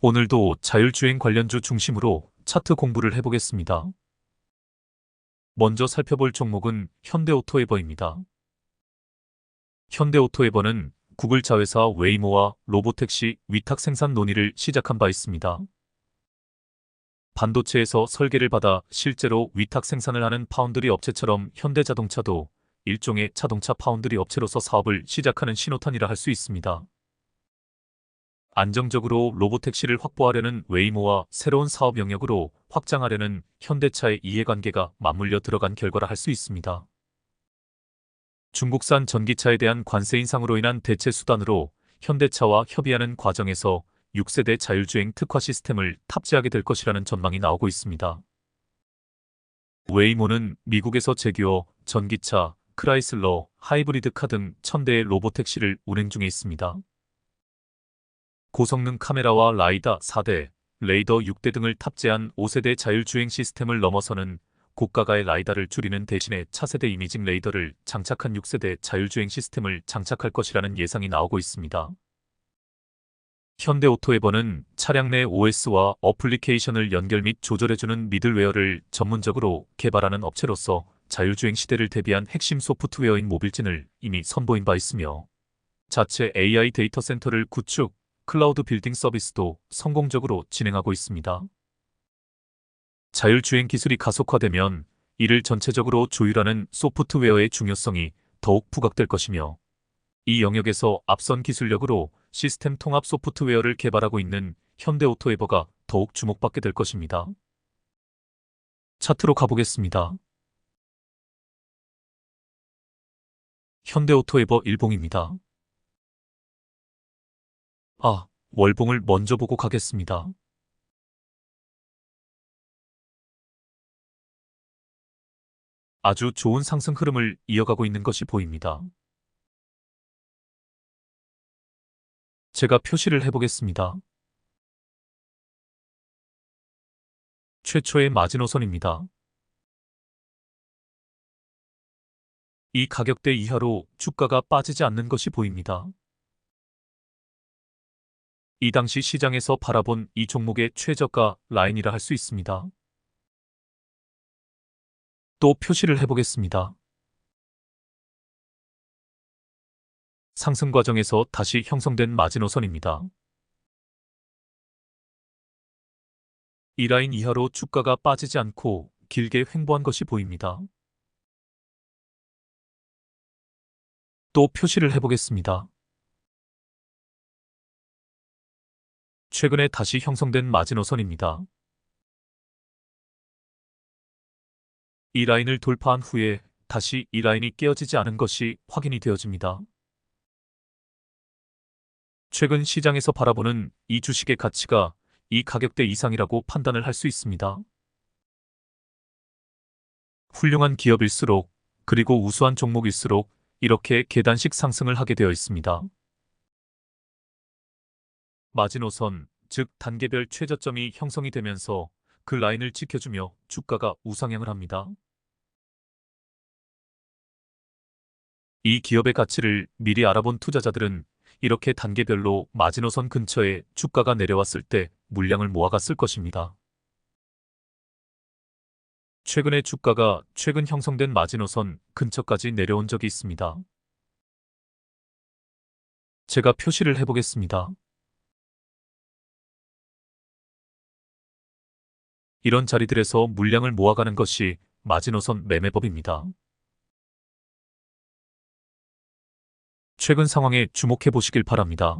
오늘도 자율주행 관련주 중심으로 차트 공부를 해보겠습니다. 먼저 살펴볼 종목은 현대오토에버입니다. 현대오토에버는 구글 자회사 웨이모와 로보택시 위탁 생산 논의를 시작한 바 있습니다. 반도체에서 설계를 받아 실제로 위탁 생산을 하는 파운드리 업체처럼 현대자동차도 일종의 자동차 파운드리 업체로서 사업을 시작하는 신호탄이라 할 수 있습니다. 안정적으로 로보택시를 확보하려는 웨이모와 새로운 사업 영역으로 확장하려는 현대차의 이해관계가 맞물려 들어간 결과라 할 수 있습니다. 중국산 전기차에 대한 관세 인상으로 인한 대체 수단으로 현대차와 협의하는 과정에서 6세대 자율주행 특화 시스템을 탑재하게 될 것이라는 전망이 나오고 있습니다. 웨이모는 미국에서 제규어, 전기차, 크라이슬러, 하이브리드카 등 1000대의 로보택시를 운행 중에 있습니다. 고성능 카메라와 라이다 4대, 레이더 6대 등을 탑재한 5세대 자율주행 시스템을 넘어서는 고가가의 라이다를 줄이는 대신에 차세대 이미징 레이더를 장착한 6세대 자율주행 시스템을 장착할 것이라는 예상이 나오고 있습니다. 현대오토에버는 차량 내 OS와 어플리케이션을 연결 및 조절해주는 미들웨어를 전문적으로 개발하는 업체로서 자율주행 시대를 대비한 핵심 소프트웨어인 모빌진을 이미 선보인 바 있으며 자체 AI 데이터 센터를 구축, 클라우드 빌딩 서비스도 성공적으로 진행하고 있습니다. 자율주행 기술이 가속화되면 이를 전체적으로 조율하는 소프트웨어의 중요성이 더욱 부각될 것이며 이 영역에서 앞선 기술력으로 시스템 통합 소프트웨어를 개발하고 있는 현대오토에버가 더욱 주목받게 될 것입니다. 차트로 가보겠습니다. 현대오토에버 일봉입니다. 월봉을 먼저 보고 가겠습니다. 아주 좋은 상승 흐름을 이어가고 있는 것이 보입니다. 제가 표시를 해보겠습니다. 최초의 마지노선입니다. 이 가격대 이하로 주가가 빠지지 않는 것이 보입니다. 이 당시 시장에서 바라본 이 종목의 최저가 라인이라 할 수 있습니다. 또 표시를 해보겠습니다. 상승 과정에서 다시 형성된 마지노선입니다. 이 라인 이하로 주가가 빠지지 않고 길게 횡보한 것이 보입니다. 또 표시를 해보겠습니다. 최근에 다시 형성된 마지노선입니다. 이 라인을 돌파한 후에 다시 이 라인이 깨어지지 않은 것이 확인이 되어집니다. 최근 시장에서 바라보는 이 주식의 가치가 이 가격대 이상이라고 판단을 할 수 있습니다. 훌륭한 기업일수록 그리고 우수한 종목일수록 이렇게 계단식 상승을 하게 되어 있습니다. 마지노선, 즉 단계별 최저점이 형성이 되면서 그 라인을 지켜주며 주가가 우상향을 합니다. 이 기업의 가치를 미리 알아본 투자자들은 이렇게 단계별로 마지노선 근처에 주가가 내려왔을 때 물량을 모아갔을 것입니다. 최근에 주가가 최근 형성된 마지노선 근처까지 내려온 적이 있습니다. 제가 표시를 해보겠습니다. 이런 자리들에서 물량을 모아가는 것이 마지노선 매매법입니다. 최근 상황에 주목해 보시길 바랍니다.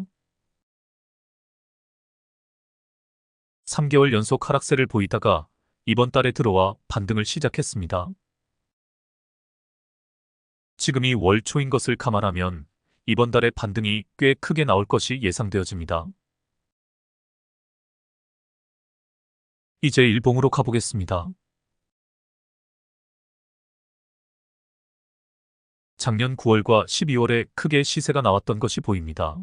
3개월 연속 하락세를 보이다가 이번 달에 들어와 반등을 시작했습니다. 지금이 월 초인 것을 감안하면 이번 달에 반등이 꽤 크게 나올 것이 예상되어집니다. 이제 일봉으로 가보겠습니다. 작년 9월과 12월에 크게 시세가 나왔던 것이 보입니다.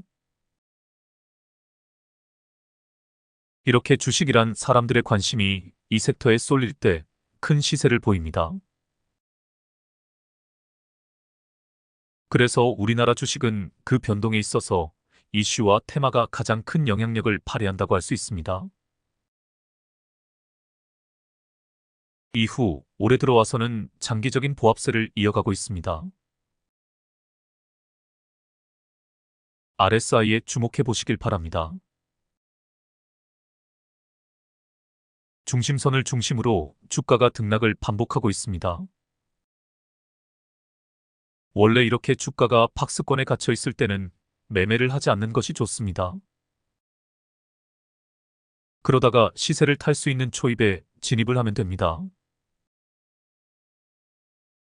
이렇게 주식이란 사람들의 관심이 이 섹터에 쏠릴 때 큰 시세를 보입니다. 그래서 우리나라 주식은 그 변동에 있어서 이슈와 테마가 가장 큰 영향력을 발휘한다고 할 수 있습니다. 이후 올해 들어와서는 장기적인 보합세를 이어가고 있습니다. RSI에 주목해 보시길 바랍니다. 중심선을 중심으로 주가가 등락을 반복하고 있습니다. 원래 이렇게 주가가 박스권에 갇혀 있을 때는 매매를 하지 않는 것이 좋습니다. 그러다가 시세를 탈 수 있는 초입에 진입을 하면 됩니다.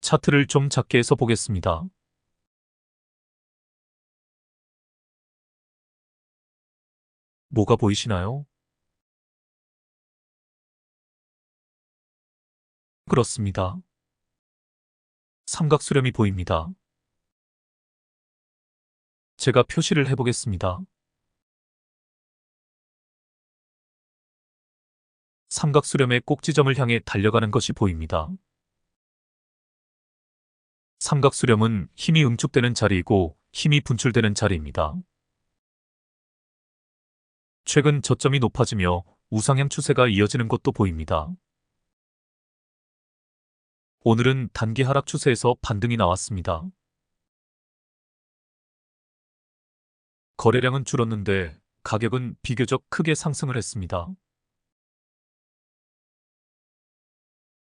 차트를 좀 작게 해서 보겠습니다. 뭐가 보이시나요? 그렇습니다. 삼각수렴이 보입니다. 제가 표시를 해보겠습니다. 삼각수렴의 꼭지점을 향해 달려가는 것이 보입니다. 삼각수렴은 힘이 응축되는 자리이고 힘이 분출되는 자리입니다. 최근 저점이 높아지며 우상향 추세가 이어지는 것도 보입니다. 오늘은 단기 하락 추세에서 반등이 나왔습니다. 거래량은 줄었는데 가격은 비교적 크게 상승을 했습니다.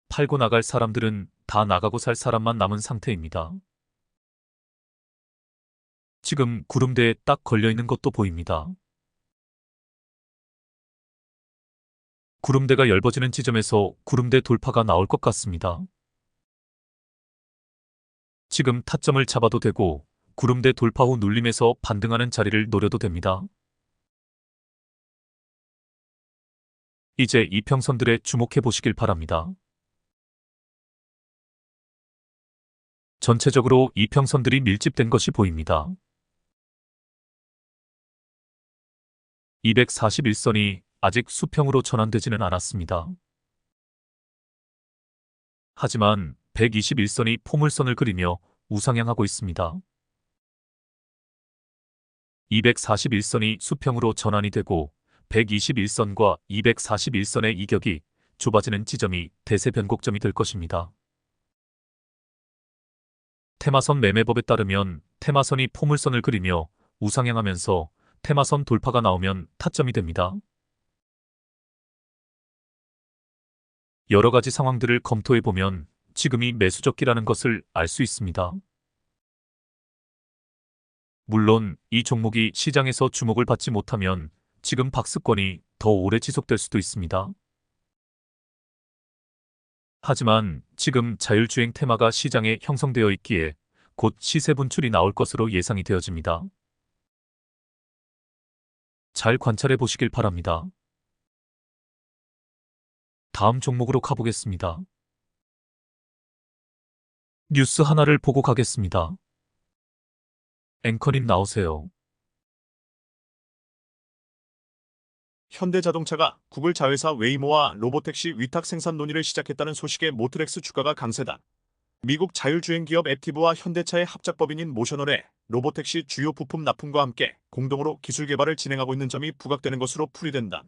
팔고 나갈 사람들은 다 나가고 살 사람만 남은 상태입니다. 지금 구름대에 딱 걸려있는 것도 보입니다. 구름대가 엷어지는 지점에서 구름대 돌파가 나올 것 같습니다. 지금 타점을 잡아도 되고 구름대 돌파 후 눌림에서 반등하는 자리를 노려도 됩니다. 이제 이평선들에 주목해 보시길 바랍니다. 전체적으로 이평선들이 밀집된 것이 보입니다. 241선이 아직 수평으로 전환되지는 않았습니다. 하지만 121선이 포물선을 그리며 우상향하고 있습니다. 241선이 수평으로 전환이 되고 121선과 241선의 이격이 좁아지는 지점이 대세 변곡점이 될 것입니다. 테마선 매매법에 따르면 테마선이 포물선을 그리며 우상향하면서 테마선 돌파가 나오면 타점이 됩니다. 여러 가지 상황들을 검토해보면 지금이 매수적기라는 것을 알 수 있습니다. 물론 이 종목이 시장에서 주목을 받지 못하면 지금 박스권이 더 오래 지속될 수도 있습니다. 하지만 지금 자율주행 테마가 시장에 형성되어 있기에 곧 시세 분출이 나올 것으로 예상이 되어집니다. 잘 관찰해 보시길 바랍니다. 다음 종목으로 가보겠습니다. 뉴스 하나를 보고 가겠습니다. 앵커님 나오세요. 현대자동차가 구글 자회사 웨이모와 로보택시 위탁 생산 논의를 시작했다는 소식에 모트렉스 주가가 강세다. 미국 자율주행 기업 앱티브와 현대차의 합작법인인 모셔널의 로보택시 주요 부품 납품과 함께 공동으로 기술 개발을 진행하고 있는 점이 부각되는 것으로 풀이된다.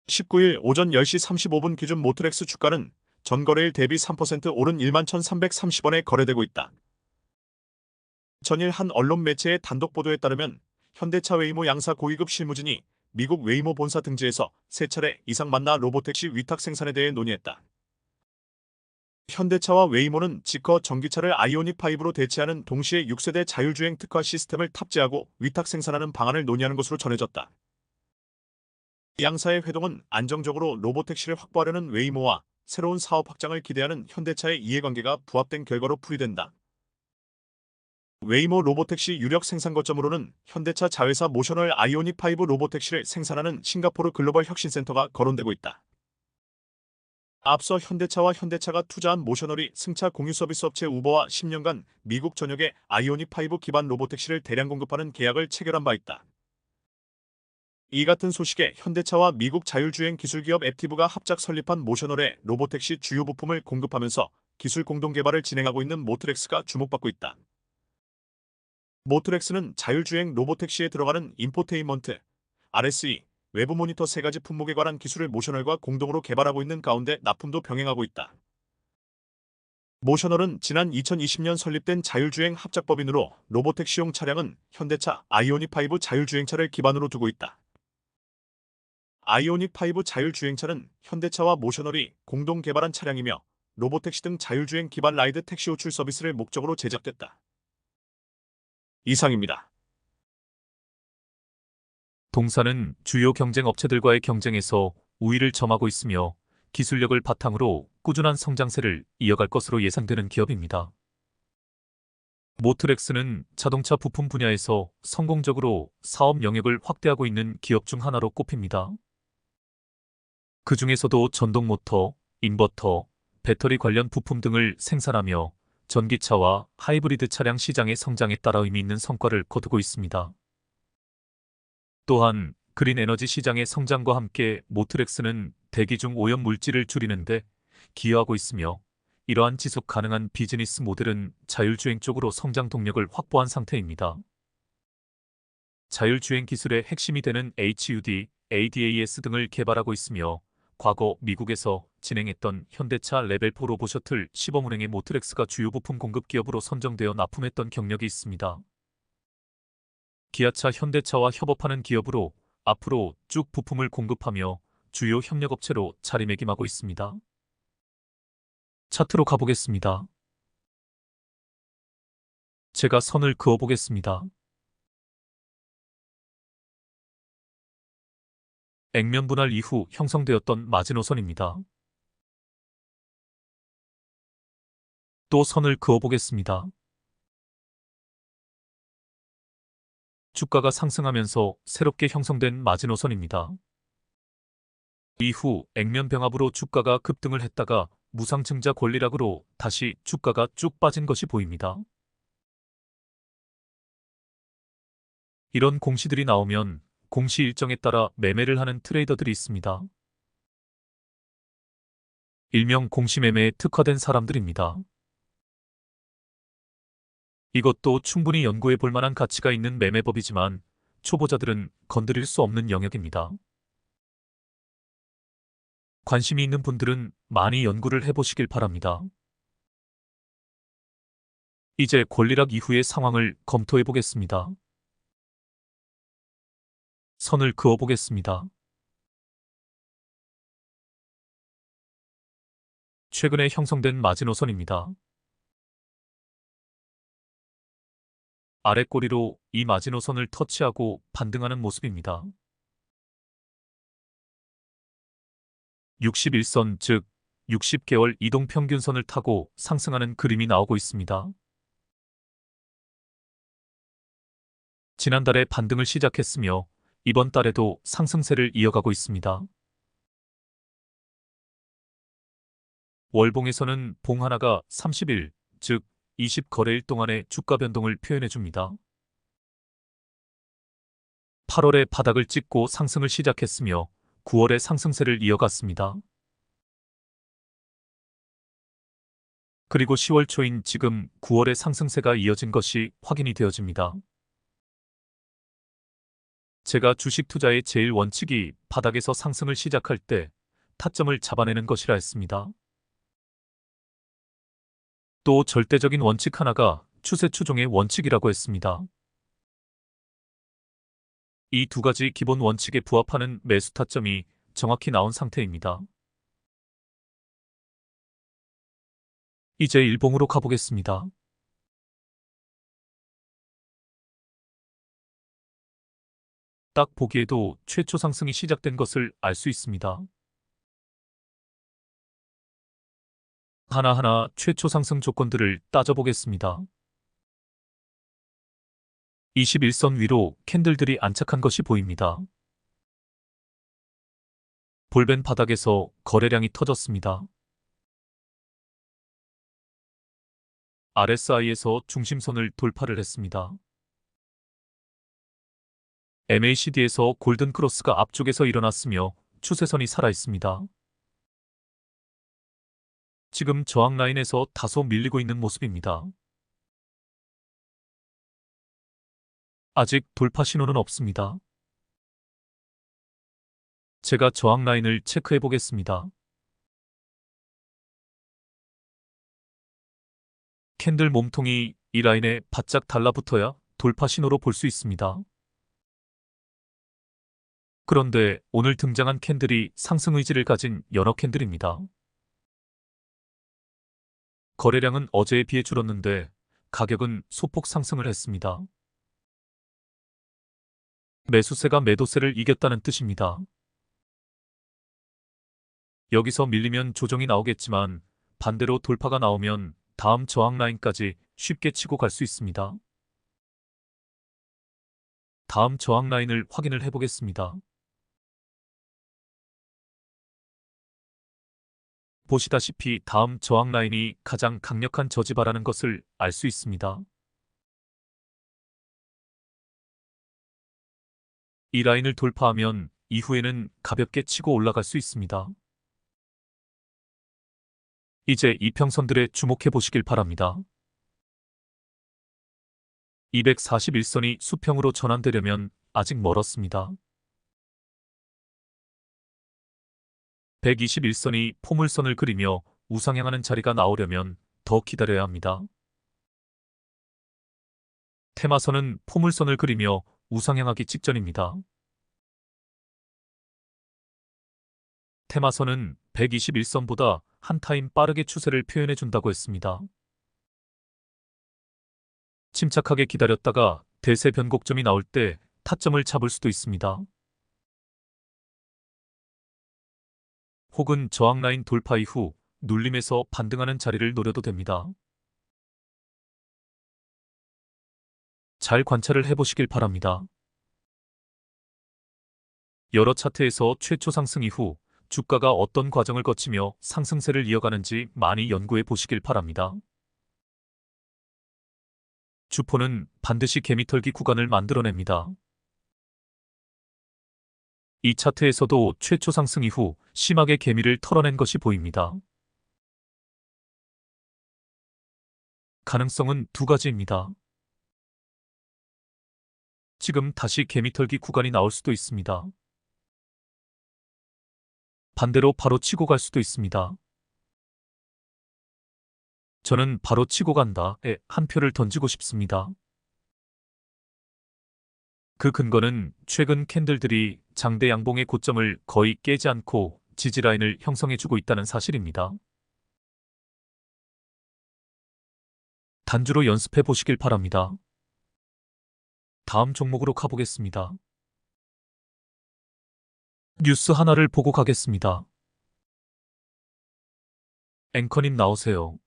19일 오전 10시 35분 기준 모트렉스 주가는 전거래일 대비 3% 오른 11,330원에 거래되고 있다. 전일 한 언론 매체의 단독 보도에 따르면 현대차 웨이모 양사 고위급 실무진이 미국 웨이모 본사 등지에서 3차례 이상 만나 로보택시 위탁 생산에 대해 논의했다. 현대차와 웨이모는 지커 전기차를 아이오닉5로 대체하는 동시에 6세대 자율주행 특화 시스템을 탑재하고 위탁 생산하는 방안을 논의하는 것으로 전해졌다. 양사의 회동은 안정적으로 로보택시를 확보하려는 웨이모와 새로운 사업 확장을 기대하는 현대차의 이해관계가 부합된 결과로 풀이된다. 웨이모 로보택시 유력 생산 거점으로는 현대차 자회사 모셔널 아이오닉5 로보택시를 생산하는 싱가포르 글로벌 혁신센터가 거론되고 있다. 앞서 현대차와 현대차가 투자한 모셔널이 승차 공유 서비스 업체 우버와 10년간 미국 전역에 아이오닉5 기반 로보택시를 대량 공급하는 계약을 체결한 바 있다. 이 같은 소식에 현대차와 미국 자율주행 기술기업 앱티브가 합작 설립한 모셔널의 로보택시 주요 부품을 공급하면서 기술 공동 개발을 진행하고 있는 모트렉스가 주목받고 있다. 모트렉스는 자율주행 로보택시에 들어가는 인포테인먼트, RSE, 외부 모니터 세 가지 품목에 관한 기술을 모셔널과 공동으로 개발하고 있는 가운데 납품도 병행하고 있다. 모셔널은 지난 2020년 설립된 자율주행 합작법인으로 로보택시용 차량은 현대차 아이오닉5 자율주행차를 기반으로 두고 있다. 아이오닉5 자율주행차는 현대차와 모셔널이 공동 개발한 차량이며 로보택시 등 자율주행 기반 라이드 택시 호출 서비스를 목적으로 제작됐다. 이상입니다. 동사는 주요 경쟁 업체들과의 경쟁에서 우위를 점하고 있으며 기술력을 바탕으로 꾸준한 성장세를 이어갈 것으로 예상되는 기업입니다. 모트렉스는 자동차 부품 분야에서 성공적으로 사업 영역을 확대하고 있는 기업 중 하나로 꼽힙니다. 그 중에서도 전동 모터, 인버터, 배터리 관련 부품 등을 생산하며 전기차와 하이브리드 차량 시장의 성장에 따라 의미 있는 성과를 거두고 있습니다. 또한 그린 에너지 시장의 성장과 함께 모트렉스는 대기 중 오염 물질을 줄이는 데 기여하고 있으며 이러한 지속 가능한 비즈니스 모델은 자율주행 쪽으로 성장 동력을 확보한 상태입니다. 자율주행 기술의 핵심이 되는 HUD, ADAS 등을 개발하고 있으며 과거 미국에서 진행했던 현대차 레벨4 로보셔틀 시범 운행의 모트렉스가 주요 부품 공급 기업으로 선정되어 납품했던 경력이 있습니다. 기아차 현대차와 협업하는 기업으로 앞으로 쭉 부품을 공급하며 주요 협력업체로 자리매김하고 있습니다. 차트로 가보겠습니다. 제가 선을 그어보겠습니다. 액면 분할 이후 형성되었던 마지노선입니다. 또 선을 그어보겠습니다. 주가가 상승하면서 새롭게 형성된 마지노선입니다. 이후 액면 병합으로 주가가 급등을 했다가 무상증자 권리락으로 다시 주가가 쭉 빠진 것이 보입니다. 이런 공시들이 나오면 공시 일정에 따라 매매를 하는 트레이더들이 있습니다. 일명 공시매매에 특화된 사람들입니다. 이것도 충분히 연구해 볼 만한 가치가 있는 매매법이지만 초보자들은 건드릴 수 없는 영역입니다. 관심이 있는 분들은 많이 연구를 해보시길 바랍니다. 이제 권리락 이후의 상황을 검토해 보겠습니다. 선을 그어 보겠습니다. 최근에 형성된 마지노선입니다. 아래 꼬리로 이 마지노선을 터치하고 반등하는 모습입니다. 61선 즉 60개월 이동평균선을 타고 상승하는 그림이 나오고 있습니다. 지난달에 반등을 시작했으며 이번 달에도 상승세를 이어가고 있습니다. 월봉에서는 봉 하나가 30일, 즉 20거래일 동안의 주가 변동을 표현해 줍니다. 8월에 바닥을 찍고 상승을 시작했으며 9월에 상승세를 이어갔습니다. 그리고 10월 초인 지금 9월에 상승세가 이어진 것이 확인이 되어집니다. 제가 주식 투자의 제일 원칙이 바닥에서 상승을 시작할 때 타점을 잡아내는 것이라 했습니다. 또 절대적인 원칙 하나가 추세 추종의 원칙이라고 했습니다. 이 두 가지 기본 원칙에 부합하는 매수 타점이 정확히 나온 상태입니다. 이제 일봉으로 가보겠습니다. 딱 보기에도 최초 상승이 시작된 것을 알 수 있습니다. 하나하나 최초 상승 조건들을 따져보겠습니다. 21선 위로 캔들들이 안착한 것이 보입니다. 볼벤 바닥에서 거래량이 터졌습니다. RSI에서 중심선을 돌파를 했습니다. MACD에서 골든크로스가 앞쪽에서 일어났으며 추세선이 살아있습니다. 지금 저항 라인에서 다소 밀리고 있는 모습입니다. 아직 돌파 신호는 없습니다. 제가 저항 라인을 체크해 보겠습니다. 캔들 몸통이 이 라인에 바짝 달라붙어야 돌파 신호로 볼 수 있습니다. 그런데 오늘 등장한 캔들이 상승 의지를 가진 연어 캔들입니다. 거래량은 어제에 비해 줄었는데 가격은 소폭 상승을 했습니다. 매수세가 매도세를 이겼다는 뜻입니다. 여기서 밀리면 조정이 나오겠지만 반대로 돌파가 나오면 다음 저항 라인까지 쉽게 치고 갈 수 있습니다. 다음 저항 라인을 확인을 해보겠습니다. 보시다시피 다음 저항 라인이 가장 강력한 저지바라는 것을 알 수 있습니다. 이 라인을 돌파하면 이후에는 가볍게 치고 올라갈 수 있습니다. 이제 이평선들에 주목해 보시길 바랍니다. 241선이 수평으로 전환되려면 아직 멀었습니다. 121선이 포물선을 그리며 우상향하는 자리가 나오려면 더 기다려야 합니다. 테마선은 포물선을 그리며 우상향하기 직전입니다. 테마선은 121선보다 한 타임 빠르게 추세를 표현해 준다고 했습니다. 침착하게 기다렸다가 대세 변곡점이 나올 때 타점을 잡을 수도 있습니다. 혹은 저항 라인 돌파 이후 눌림에서 반등하는 자리를 노려도 됩니다. 잘 관찰을 해보시길 바랍니다. 여러 차트에서 최초 상승 이후 주가가 어떤 과정을 거치며 상승세를 이어가는지 많이 연구해 보시길 바랍니다. 주포는 반드시 개미털기 구간을 만들어냅니다. 이 차트에서도 최초 상승 이후 심하게 개미를 털어낸 것이 보입니다. 가능성은 두 가지입니다. 지금 다시 개미털기 구간이 나올 수도 있습니다. 반대로 바로 치고 갈 수도 있습니다. 저는 바로 치고 간다에 한 표를 던지고 싶습니다. 그 근거는 최근 캔들들이 장대 양봉의 고점을 거의 깨지 않고 지지라인을 형성해주고 있다는 사실입니다. 단주로 연습해 보시길 바랍니다. 다음 종목으로 가보겠습니다. 뉴스 하나를 보고 가겠습니다. 앵커님 나오세요.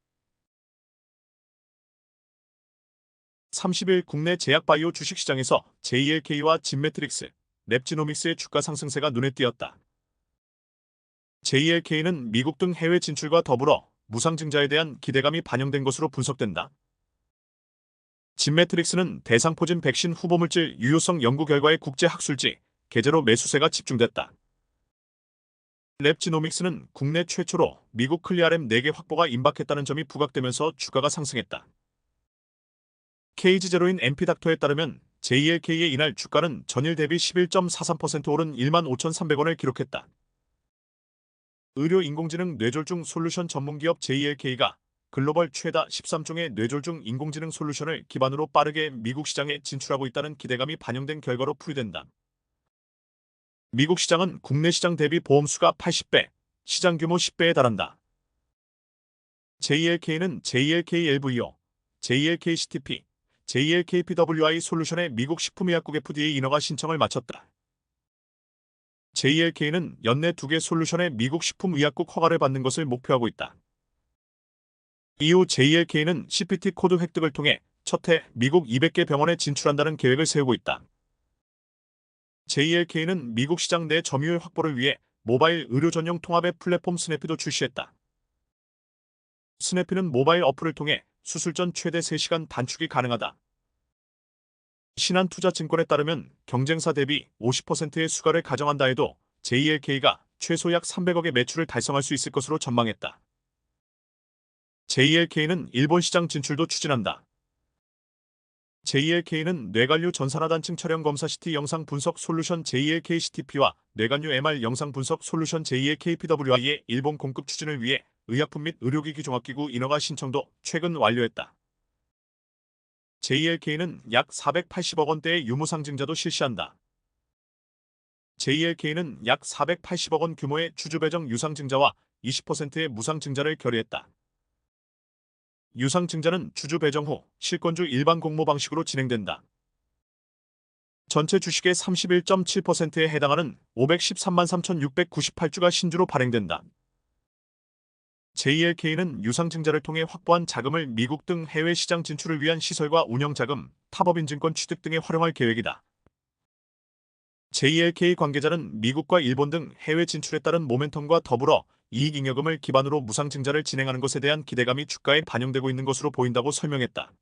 30일 국내 제약바이오 주식시장에서 JLK와 진매트릭스, 랩지노믹스의 주가 상승세가 눈에 띄었다. JLK는 미국 등 해외 진출과 더불어 무상증자에 대한 기대감이 반영된 것으로 분석된다. 진매트릭스는 대상포진 백신 후보물질 유효성 연구 결과의 국제학술지, 계제로 매수세가 집중됐다. 랩지노믹스는 국내 최초로 미국 클리아램 4개 확보가 임박했다는 점이 부각되면서 주가가 상승했다. KG제로인 MP닥터에 따르면 JLK의 이날 주가는 전일 대비 11.43% 오른 15,300원을 기록했다. 의료 인공지능 뇌졸중 솔루션 전문기업 JLK가 글로벌 최다 13종의 뇌졸중 인공지능 솔루션을 기반으로 빠르게 미국 시장에 진출하고 있다는 기대감이 반영된 결과로 풀이된다. 미국 시장은 국내 시장 대비 보험수가 80배, 시장 규모 10배에 달한다. JLK는 JLK-LVO, JLK-CTP, JLK-PWI 솔루션의 미국 식품의약국 FDA 인허가 신청을 마쳤다. JLK는 연내 2개 솔루션의 미국 식품의약국 허가를 받는 것을 목표하고 있다. 이후 JLK는 CPT 코드 획득을 통해 첫해 미국 200개 병원에 진출한다는 계획을 세우고 있다. JLK는 미국 시장 내 점유율 확보를 위해 모바일 의료 전용 통합의 플랫폼 스냅피도 출시했다. 스냅피는 모바일 어플을 통해 수술 전 최대 3시간 단축이 가능하다. 신한투자증권에 따르면 경쟁사 대비 50%의 수가를 가정한다 해도 JLK가 최소 약 300억의 매출을 달성할 수 있을 것으로 전망했다. JLK는 일본 시장 진출도 추진한다. JLK는 뇌관류 전산화단층 촬영 검사 CT 영상 분석 솔루션 JLK CTP와 뇌관류 MR 영상 분석 솔루션 JLK PWI의 일본 공급 추진을 위해 의약품 및 의료기기 종합기구 인허가 신청도 최근 완료했다. JLK는 약 480억 원대의 유무상증자도 실시한다. JLK는 약 480억 원 규모의 주주배정 유상증자와 20%의 무상증자를 결의했다. 유상증자는 주주 배정 후 실권주 일반 공모 방식으로 진행된다. 전체 주식의 31.7%에 해당하는 513만 3,698주가 신주로 발행된다. JLK는 유상증자를 통해 확보한 자금을 미국 등 해외 시장 진출을 위한 시설과 운영자금, 타법인증권 취득 등에 활용할 계획이다. JLK 관계자는 미국과 일본 등 해외 진출에 따른 모멘텀과 더불어 이익잉여금을 기반으로 무상증자를 진행하는 것에 대한 기대감이 주가에 반영되고 있는 것으로 보인다고 설명했다.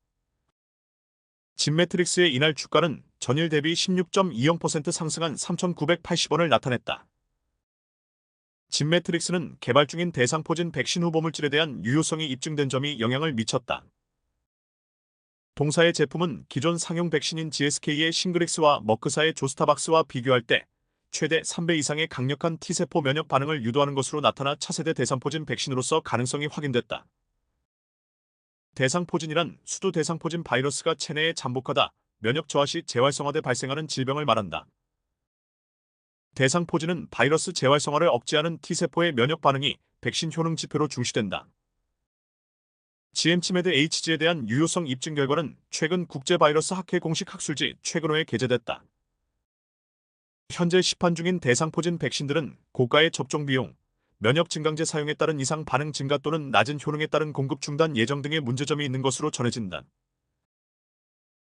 진매트릭스의 이날 주가는 전일 대비 16.20% 상승한 3,980원을 나타냈다. 진매트릭스는 개발 중인 대상포진 백신 후보 물질에 대한 유효성이 입증된 점이 영향을 미쳤다. 동사의 제품은 기존 상용 백신인 GSK의 싱글엑스와 머크사의 조스타박스와 비교할 때 최대 3배 이상의 강력한 T세포 면역 반응을 유도하는 것으로 나타나 차세대 대상포진 백신으로서 가능성이 확인됐다. 대상포진이란 수두 대상포진 바이러스가 체내에 잠복하다 면역 저하 시 재활성화돼 발생하는 질병을 말한다. 대상포진은 바이러스 재활성화를 억제하는 T세포의 면역 반응이 백신 효능 지표로 중시된다. GM치메드 HG에 대한 유효성 입증 결과는 최근 국제바이러스 학회 공식 학술지 최근호에 게재됐다. 현재 시판 중인 대상포진 백신들은 고가의 접종 비용, 면역 증강제 사용에 따른 이상 반응 증가 또는 낮은 효능에 따른 공급 중단 예정 등의 문제점이 있는 것으로 전해진다.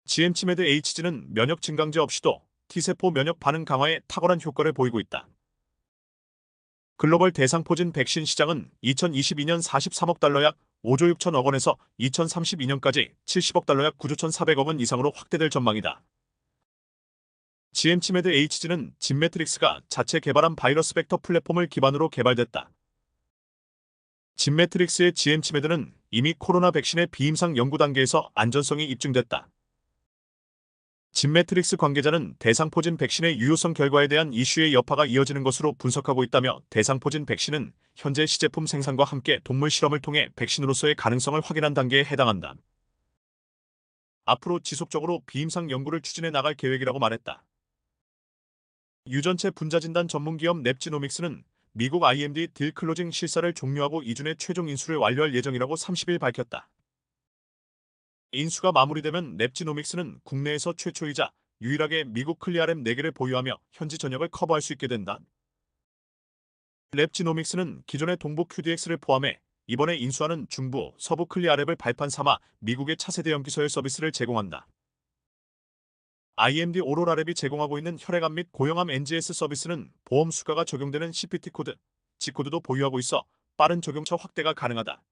GM치메드 HG는 면역 증강제 없이도 T세포 면역 반응 강화에 탁월한 효과를 보이고 있다. 글로벌 대상포진 백신 시장은 2022년 43억 달러 약 5조 6천억 원에서 2032년까지 70억 달러 약 9조 1,400억 원 이상으로 확대될 전망이다. GM치메드 HG는 진매트릭스가 자체 개발한 바이러스 벡터 플랫폼을 기반으로 개발됐다. 진매트릭스의 GM치메드는 이미 코로나 백신의 비임상 연구 단계에서 안전성이 입증됐다. 진매트릭스 관계자는 대상포진 백신의 유효성 결과에 대한 이슈의 여파가 이어지는 것으로 분석하고 있다며 대상포진 백신은 현재 시제품 생산과 함께 동물 실험을 통해 백신으로서의 가능성을 확인한 단계에 해당한다. 앞으로 지속적으로 비임상 연구를 추진해 나갈 계획이라고 말했다. 유전체 분자진단 전문기업 랩지노믹스는 미국 IMD 딜 클로징 실사를 종료하고 이준의 최종 인수를 완료할 예정이라고 30일 밝혔다. 인수가 마무리되면 랩지노믹스는 국내에서 최초이자 유일하게 미국 클리아램 4개를 보유하며 현지 전역을 커버할 수 있게 된다. 랩지노믹스는 기존의 동부 QDX를 포함해 이번에 인수하는 중부, 서부 클리아랩을 발판 삼아 미국의 차세대 연기서열 서비스를 제공한다. IMD 오로라랩이 제공하고 있는 혈액암 및 고형암 NGS 서비스는 보험 수가가 적용되는 CPT 코드, G코드도 보유하고 있어 빠른 적용처 확대가 가능하다.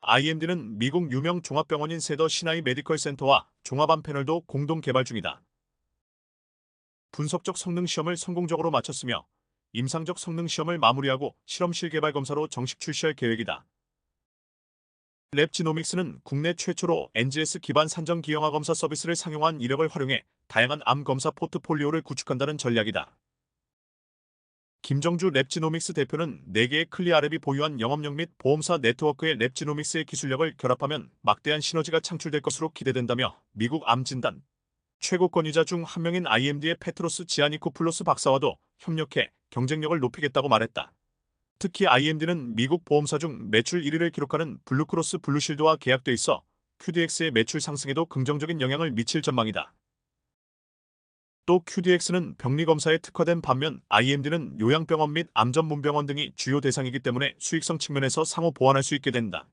IMD는 미국 유명 종합병원인 세더 시나이 메디컬 센터와 종합암 패널도 공동 개발 중이다. 분석적 성능 시험을 성공적으로 마쳤으며 임상적 성능 시험을 마무리하고 실험실 개발 검사로 정식 출시할 계획이다. 랩지노믹스는 국내 최초로 NGS 기반 산정 기형아 검사 서비스를 상용한 이력을 활용해 다양한 암 검사 포트폴리오를 구축한다는 전략이다. 김정주 랩지노믹스 대표는 4개의 클리아랩이 보유한 영업력 및 보험사 네트워크의 랩지노믹스의 기술력을 결합하면 막대한 시너지가 창출될 것으로 기대된다며 미국 암 진단 최고 권위자 중 한 명인 IMD의 페트로스 지아니코플로스 박사와도 협력해 경쟁력을 높이겠다고 말했다. 특히 IMD는 미국 보험사 중 매출 1위를 기록하는 블루크로스 블루실드와 계약돼 있어 QDX의 매출 상승에도 긍정적인 영향을 미칠 전망이다. 또 QDX는 병리검사에 특화된 반면 IMD는 요양병원 및 암 전문병원 등이 주요 대상이기 때문에 수익성 측면에서 상호 보완할 수 있게 된다.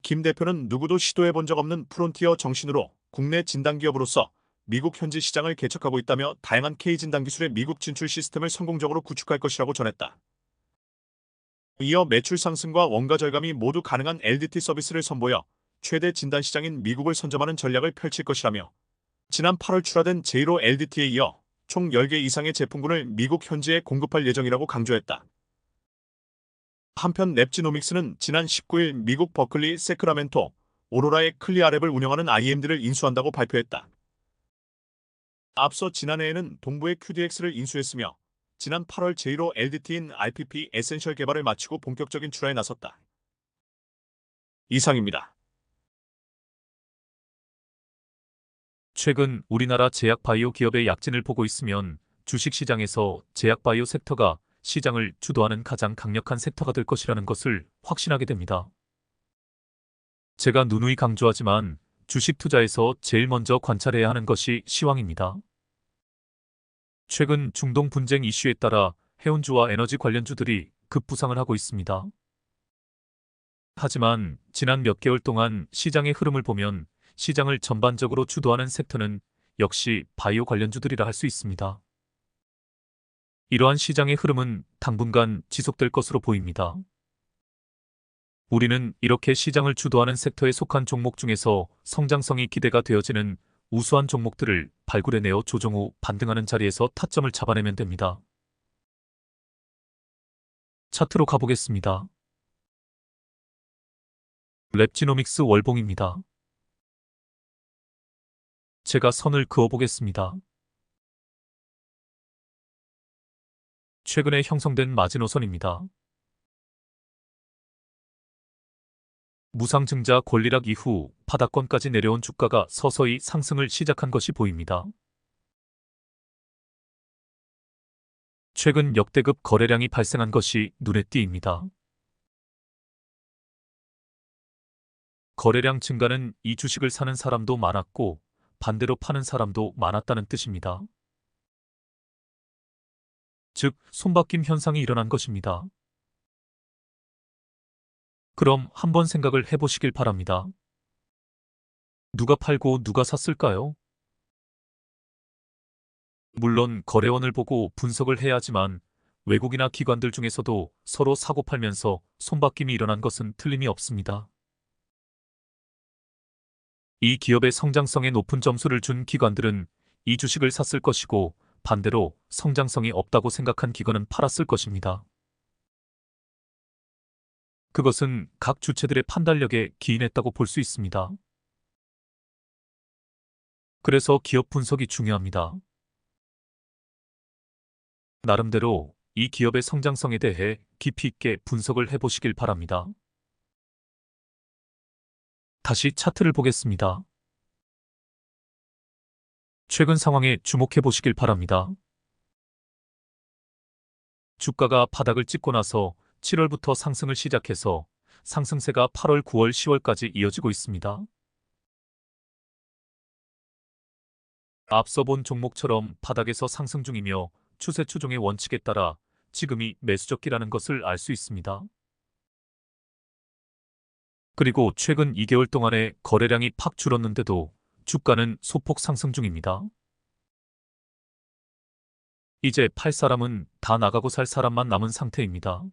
김 대표는 누구도 시도해본 적 없는 프론티어 정신으로 국내 진단기업으로서 미국 현지 시장을 개척하고 있다며 다양한 K진단 기술의 미국 진출 시스템을 성공적으로 구축할 것이라고 전했다. 이어 매출 상승과 원가 절감이 모두 가능한 LDT 서비스를 선보여 최대 진단 시장인 미국을 선점하는 전략을 펼칠 것이라며 지난 8월 출하된 제이로 LDT에 이어 총 10개 이상의 제품군을 미국 현지에 공급할 예정이라고 강조했다. 한편 랩지노믹스는 지난 19일 미국 버클리, 세크라멘토, 오로라의 클리아랩을 운영하는 IMD를 인수한다고 발표했다. 앞서 지난해에는 동부의 QDX를 인수했으며 지난 8월 제1호 LDT인 RPP 에센셜 개발을 마치고 본격적인 출하에 나섰다. 이상입니다. 최근 우리나라 제약바이오 기업의 약진을 보고 있으면 주식시장에서 제약바이오 섹터가 시장을 주도하는 가장 강력한 섹터가 될 것이라는 것을 확신하게 됩니다. 제가 누누이 강조하지만 주식 투자에서 제일 먼저 관찰해야 하는 것이 시황입니다. 최근 중동 분쟁 이슈에 따라 해운주와 에너지 관련주들이 급부상을 하고 있습니다. 하지만 지난 몇 개월 동안 시장의 흐름을 보면 시장을 전반적으로 주도하는 섹터는 역시 바이오 관련주들이라 할 수 있습니다. 이러한 시장의 흐름은 당분간 지속될 것으로 보입니다. 우리는 이렇게 시장을 주도하는 섹터에 속한 종목 중에서 성장성이 기대가 되어지는 우수한 종목들을 발굴해내어 조정 후 반등하는 자리에서 타점을 잡아내면 됩니다. 차트로 가보겠습니다. 랩지노믹스 월봉입니다. 제가 선을 그어보겠습니다. 최근에 형성된 마지노선입니다. 무상증자 권리락 이후 바닥권까지 내려온 주가가 서서히 상승을 시작한 것이 보입니다. 최근 역대급 거래량이 발생한 것이 눈에 띄입니다. 거래량 증가는 이 주식을 사는 사람도 많았고 반대로 파는 사람도 많았다는 뜻입니다. 즉, 손바뀜 현상이 일어난 것입니다. 그럼 한번 생각을 해보시길 바랍니다. 누가 팔고 누가 샀을까요? 물론 거래원을 보고 분석을 해야 하지만 외국이나 기관들 중에서도 서로 사고 팔면서 손바뀜이 일어난 것은 틀림이 없습니다. 이 기업의 성장성에 높은 점수를 준 기관들은 이 주식을 샀을 것이고 반대로 성장성이 없다고 생각한 기관은 팔았을 것입니다. 그것은 각 주체들의 판단력에 기인했다고 볼 수 있습니다. 그래서 기업 분석이 중요합니다. 나름대로 이 기업의 성장성에 대해 깊이 있게 분석을 해보시길 바랍니다. 다시 차트를 보겠습니다. 최근 상황에 주목해 보시길 바랍니다. 주가가 바닥을 찍고 나서 7월부터 상승을 시작해서 상승세가 8월, 9월, 10월까지 이어지고 있습니다. 앞서 본 종목처럼 바닥에서 상승 중이며 추세 추종의 원칙에 따라 지금이 매수적기라는 것을 알 수 있습니다. 그리고 최근 2개월 동안의 거래량이 팍 줄었는데도 주가는 소폭 상승 중입니다. 이제 팔 사람은 다 나가고 살 사람만 남은 상태입니다.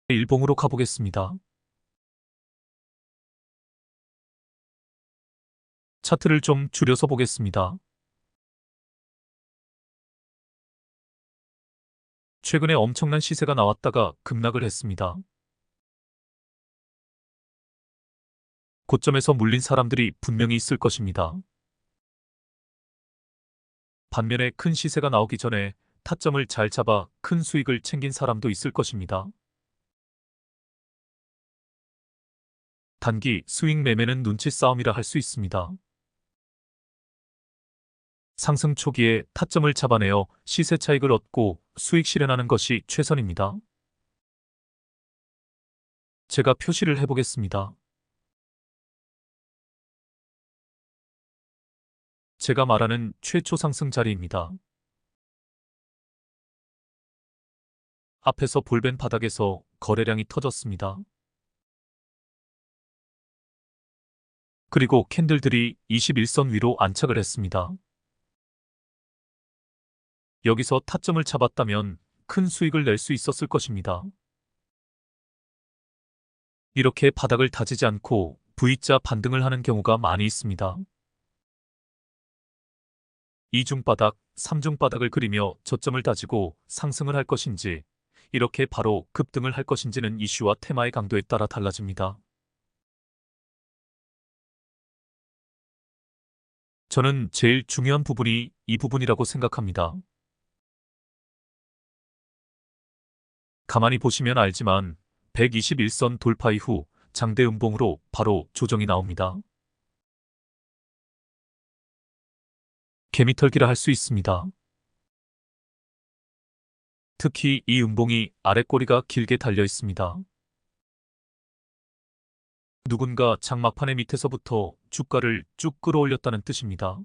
일봉으로 가보겠습니다. 차트를 좀 줄여서 보겠습니다. 최근에 엄청난 시세가 나왔다가 급락을 했습니다. 고점에서 물린 사람들이 분명히 있을 것입니다. 반면에 큰 시세가 나오기 전에 타점을 잘 잡아 큰 수익을 챙긴 사람도 있을 것입니다. 단기 스윙 매매는 눈치 싸움이라 할 수 있습니다. 상승 초기에 타점을 잡아내어 시세 차익을 얻고 수익 실현하는 것이 최선입니다. 제가 표시를 해보겠습니다. 제가 말하는 최초 상승 자리입니다. 앞에서 볼벤 바닥에서 거래량이 터졌습니다. 그리고 캔들들이 21선 위로 안착을 했습니다. 여기서 타점을 잡았다면 큰 수익을 낼 수 있었을 것입니다. 이렇게 바닥을 다지지 않고 V자 반등을 하는 경우가 많이 있습니다. 2중 바닥, 3중 바닥을 그리며 저점을 다지고 상승을 할 것인지 이렇게 바로 급등을 할 것인지는 이슈와 테마의 강도에 따라 달라집니다. 저는 제일 중요한 부분이 이 부분이라고 생각합니다. 가만히 보시면 알지만 121선 돌파 이후 장대 음봉으로 바로 조정이 나옵니다. 개미털기라 할 수 있습니다. 특히 이 음봉이 아래 꼬리가 길게 달려 있습니다. 누군가 장막판의 밑에서부터 주가를 쭉 끌어올렸다는 뜻입니다.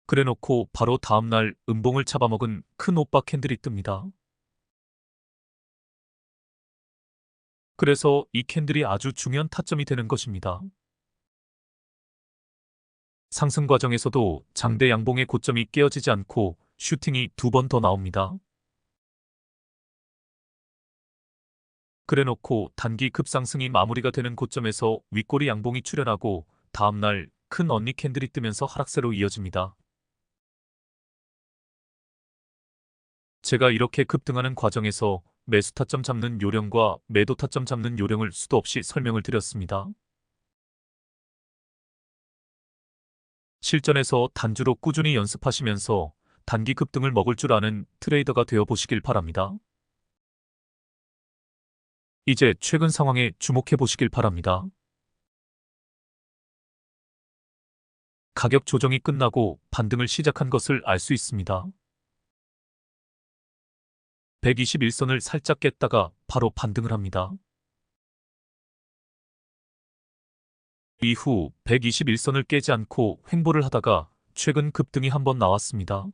그래놓고 바로 다음날 음봉을 잡아먹은 큰 오빠 캔들이 뜹니다. 그래서 이 캔들이 아주 중요한 타점이 되는 것입니다. 상승 과정에서도 장대 양봉의 고점이 깨어지지 않고 슈팅이 2번 더 나옵니다. 그래놓고 단기 급상승이 마무리가 되는 고점에서 윗꼬리 양봉이 출현하고 다음날 큰 언니 캔들이 뜨면서 하락세로 이어집니다. 제가 이렇게 급등하는 과정에서 매수 타점 잡는 요령과 매도 타점 잡는 요령을 수도 없이 설명을 드렸습니다. 실전에서 단주로 꾸준히 연습하시면서 단기 급등을 먹을 줄 아는 트레이더가 되어 보시길 바랍니다. 이제 최근 상황에 주목해 보시길 바랍니다. 가격 조정이 끝나고 반등을 시작한 것을 알 수 있습니다. 121선을 살짝 깼다가 바로 반등을 합니다. 이후 121선을 깨지 않고 횡보를 하다가 최근 급등이 한번 나왔습니다.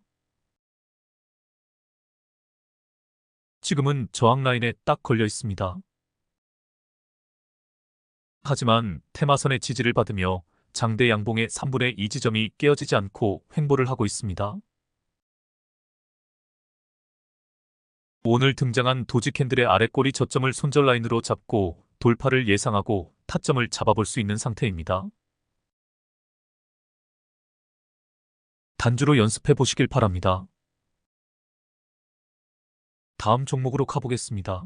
지금은 저항 라인에 딱 걸려 있습니다. 하지만 테마선의 지지를 받으며 장대 양봉의 3분의 2 지점이 깨어지지 않고 횡보를 하고 있습니다. 오늘 등장한 도지 캔들의 아래 꼬리 저점을 손절 라인으로 잡고 돌파를 예상하고 타점을 잡아볼 수 있는 상태입니다. 단주로 연습해 보시길 바랍니다. 다음 종목으로 가보겠습니다.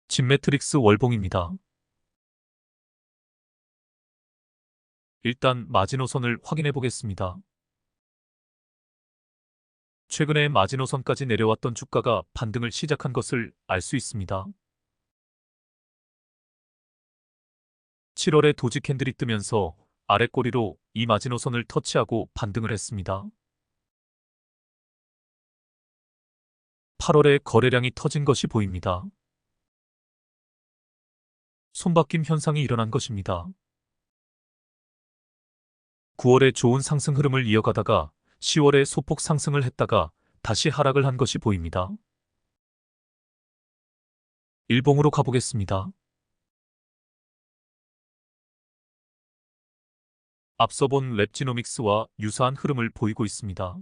진매트릭스 월봉입니다. 일단 마지노선을 확인해 보겠습니다. 최근에 마지노선까지 내려왔던 주가가 반등을 시작한 것을 알 수 있습니다. 7월에 도지 캔들이 뜨면서 아래 꼬리로 이 마지노선을 터치하고 반등을 했습니다. 8월에 거래량이 터진 것이 보입니다. 손바뀜 현상이 일어난 것입니다. 9월에 좋은 상승 흐름을 이어가다가 10월에 소폭 상승을 했다가 다시 하락을 한 것이 보입니다. 일봉으로 가보겠습니다. 앞서 본 랩지노믹스와 유사한 흐름을 보이고 있습니다.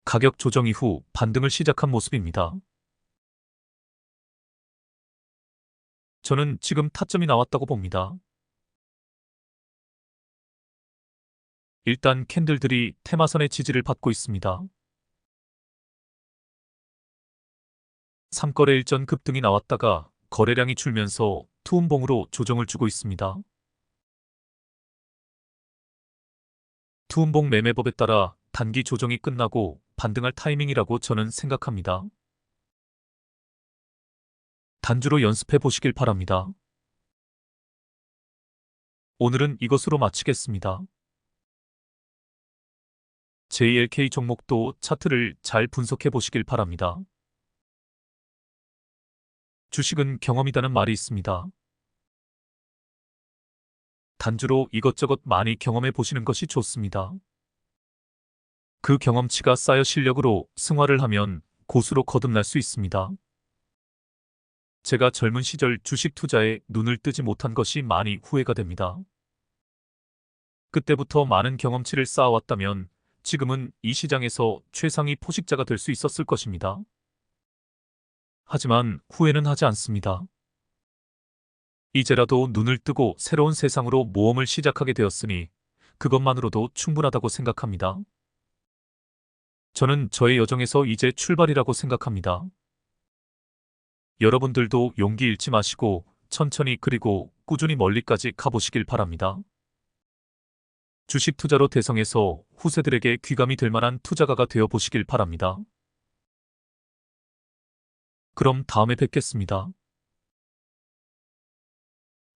가격 조정 이후 반등을 시작한 모습입니다. 저는 지금 타점이 나왔다고 봅니다. 일단 캔들들이 테마선의 지지를 받고 있습니다. 3거래 일전 급등이 나왔다가 거래량이 줄면서 투움봉으로 조정을 주고 있습니다. 투움봉 매매법에 따라 단기 조정이 끝나고 반등할 타이밍이라고 저는 생각합니다. 단주로 연습해 보시길 바랍니다. 오늘은 이것으로 마치겠습니다. JLK 종목도 차트를 잘 분석해 보시길 바랍니다. 주식은 경험이라는 말이 있습니다. 단주로 이것저것 많이 경험해 보시는 것이 좋습니다. 그 경험치가 쌓여 실력으로 승화를 하면 고수로 거듭날 수 있습니다. 제가 젊은 시절 주식 투자에 눈을 뜨지 못한 것이 많이 후회가 됩니다. 그때부터 많은 경험치를 쌓아왔다면 지금은 이 시장에서 최상위 포식자가 될 수 있었을 것입니다. 하지만 후회는 하지 않습니다. 이제라도 눈을 뜨고 새로운 세상으로 모험을 시작하게 되었으니 그것만으로도 충분하다고 생각합니다. 저는 저의 여정에서 이제 출발이라고 생각합니다. 여러분들도 용기 잃지 마시고 천천히 그리고 꾸준히 멀리까지 가보시길 바랍니다. 주식 투자로 대성해서 후세들에게 귀감이 될 만한 투자가가 되어 보시길 바랍니다. 그럼 다음에 뵙겠습니다.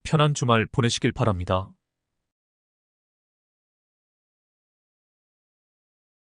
편한 주말 보내시길 바랍니다.